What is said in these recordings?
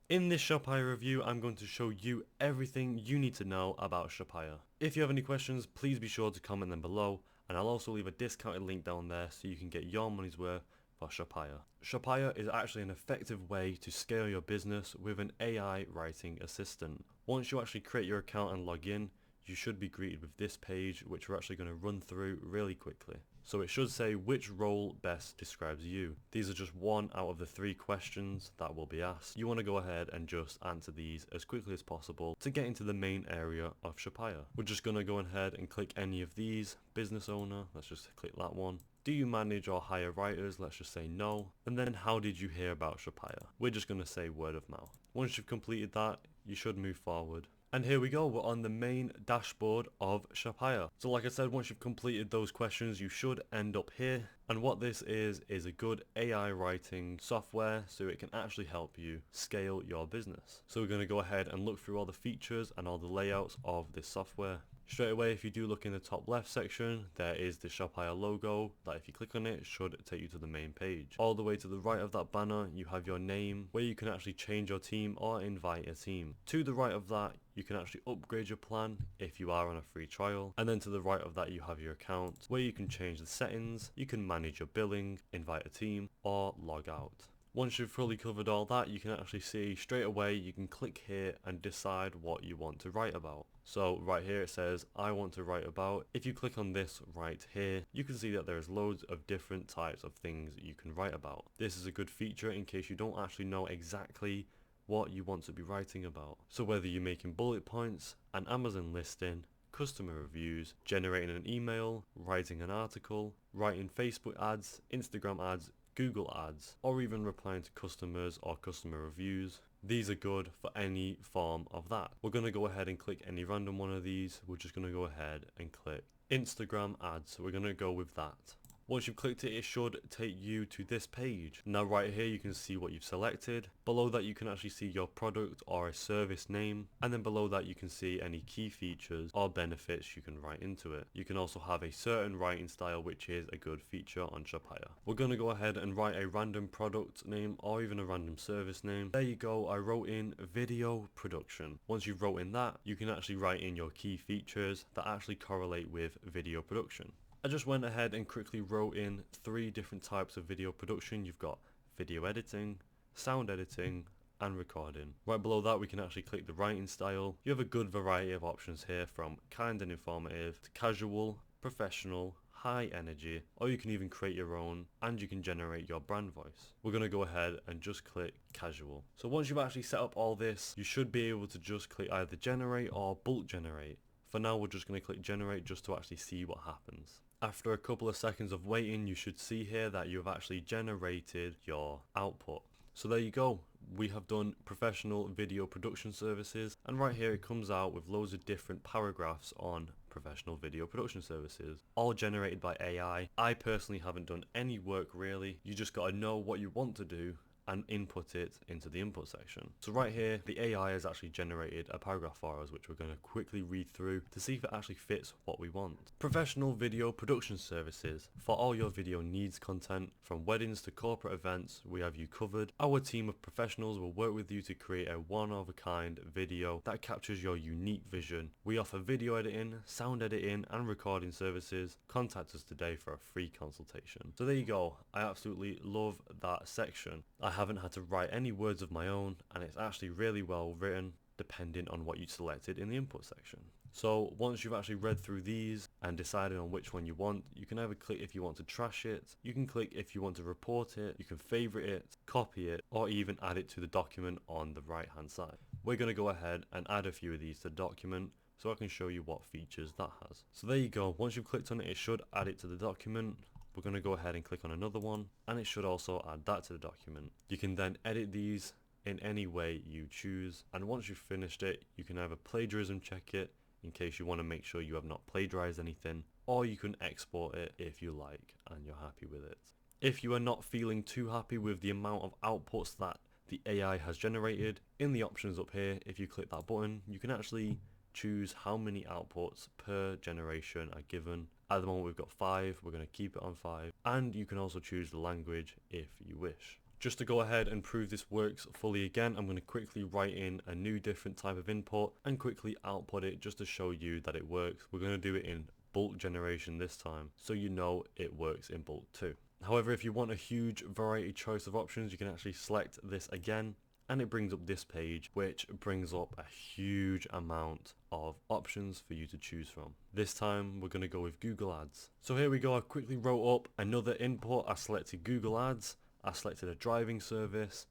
In this Shopify review, I'm going to show you everything you need to know about Shopify. If you have any questions, please be sure to comment them below, and I'll also leave a discounted link down there so you can get your money's worth for Shopify. Shopify is actually an effective way to scale your business with an AI writing assistant. Once you actually create your account and log in, you should be greeted with this page, which we're actually going to run through really quickly. So it should say which role best describes you. These are just one out of the 3 questions that will be asked. You want to go ahead and just answer these as quickly as possible to get into the main area of Shopify. We're just going to go ahead and click any of these. Business owner, let's just click that one. Do you manage or hire writers? Let's just say no. And then how did you hear about Shopify? We're just going to say word of mouth. Once you've completed that, you should move forward. And here we go, we're on the main dashboard of Shopify. So like I said, once you've completed those questions, you should end up here. And what this is a good AI writing software so it can actually help you scale your business. So we're going to go ahead and look through all the features and all the layouts of this software. Straight away, if you do look in the top left section, there is the Shopify logo that if you click on it, should take you to the main page. All the way to the right of that banner, you have your name where you can actually change your team or invite a team. To the right of that, you can actually upgrade your plan if you are on a free trial. And then to the right of that, you have your account where you can change the settings, you can manage your billing, invite a team, or log out. Once you've fully covered all that, you can actually see straight away, you can click here and decide what you want to write about. So right here it says, I want to write about. If you click on this right here, you can see that there's loads of different types of things you can write about. This is a good feature in case you don't actually know exactly what you want to be writing about. So whether you're making bullet points, an Amazon listing, customer reviews, generating an email, writing an article, writing Facebook ads, Instagram ads, Google ads, or even replying to customers or customer reviews. These are good for any form of that. We're going to go ahead and click any random one of these. We're just going to go ahead and click Instagram ads. So we're going to go with that. Once you've clicked it, it should take you to this page. Now right here you can see what you've selected. Below that you can actually see your product or a service name. And then below that you can see any key features or benefits you can write into it. You can also have a certain writing style, which is a good feature on Shopify. We're going to go ahead and write a random product name or even a random service name. There you go, I wrote in video production. Once you've wrote in that, you can actually write in your key features that actually correlate with video production. I just went ahead and quickly wrote in 3 different types of video production. You've got video editing, sound editing, and recording. Right below that we can actually click the writing style. You have a good variety of options here, from kind and informative to casual, professional, high energy, or you can even create your own and you can generate your brand voice. We're going to go ahead and just click casual. So once you've actually set up all this, you should be able to just click either generate or bulk generate. For now we're just going to click generate just to actually see what happens. After a couple of seconds of waiting, you should see here that you've actually generated your output. So there you go. We have done professional video production services, and right here it comes out with loads of different paragraphs on professional video production services, all generated by AI. I personally haven't done any work really. You just got to know what you want to do and input it into the input section. So right here, the AI has actually generated a paragraph for us, which we're going to quickly read through to see if it actually fits what we want. Professional video production services. For all your video needs content, from weddings to corporate events, we have you covered. Our team of professionals will work with you to create a one-of-a-kind video that captures your unique vision. We offer video editing, sound editing, and recording services. Contact us today for a free consultation. So there you go. I absolutely love that section. I haven't had to write any words of my own, and it's actually really well written depending on what you selected in the input section. So once you've actually read through these and decided on which one you want, you can either click if you want to trash it, you can click if you want to report it, you can favorite it, copy it, or even add it to the document on the right hand side. We're going to go ahead and add a few of these to the document so I can show you what features that has. So there you go. Once you've clicked on it, it should add it to the document. We're going to go ahead and click on another one, and it should also add that to the document. You can then edit these in any way you choose, and once you've finished it, you can either plagiarism check it in case you want to make sure you have not plagiarized anything, or you can export it if you like and you're happy with it. If you are not feeling too happy with the amount of outputs that the AI has generated, in the options up here, if you click that button, you can actually choose how many outputs per generation are given. At the moment we've got 5, we're going to keep it on 5, and you can also choose the language if you wish. Just to go ahead and prove this works fully again, I'm going to quickly write in a new different type of input and quickly output it just to show you that it works. We're going to do it in bulk generation this time, so you know it works in bulk too. However, if you want a huge variety choice of options, you can actually select this again, and it brings up this page, which brings up a huge amount of options for you to choose from. This time we're going to go with Google Ads. So here we go. I quickly wrote up another input. I selected Google Ads, I selected a driving service,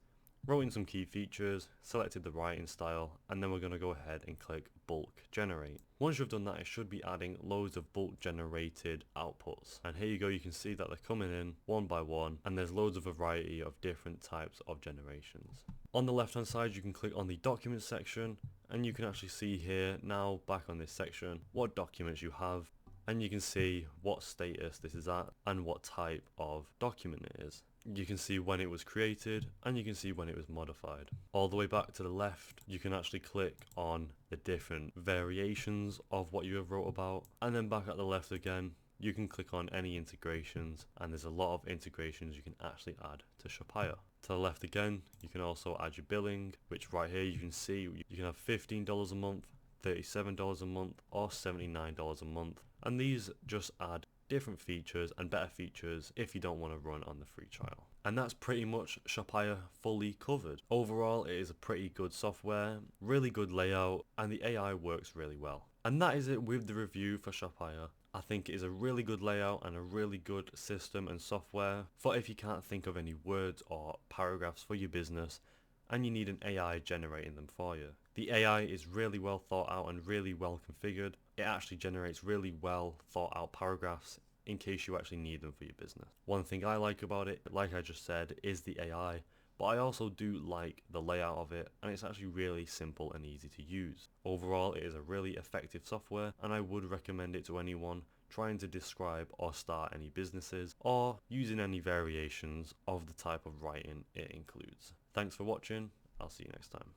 wrote in some key features, selected the writing style, and then we're going to go ahead and click bulk generate. Once you've done that, it should be adding loads of bulk generated outputs. And here you go, you can see that they're coming in one by one, and there's loads of variety of different types of generations. On the left hand side, you can click on the document section, and you can actually see here now, back on this section, what documents you have, and you can see what status this is at and what type of document it is. You can see when it was created, and you can see when it was modified. All the way back to the left, you can actually click on the different variations of what you have wrote about, and then back at the left again, you can click on any integrations, and there's a lot of integrations you can actually add to Shopia. To the left again, you can also add your billing, which right here you can see you can have $15 a month, $37 a month, or $79 a month, and these just add different features and better features if you don't want to run on the free trial. And that's pretty much Shopia fully covered. Overall, it is a pretty good software, really good layout, and the AI works really well. And that is it with the review for Shopia. I think it is a really good layout and a really good system and software for if you can't think of any words or paragraphs for your business and you need an AI generating them for you. The AI is really well thought out and really well configured. It actually generates really well thought out paragraphs in case you actually need them for your business. One thing I like about it, like I just said, is the AI, but I also do like the layout of it, and it's actually really simple and easy to use. Overall, it is a really effective software, and I would recommend it to anyone trying to describe or start any businesses or using any variations of the type of writing it includes. Thanks for watching. I'll see you next time.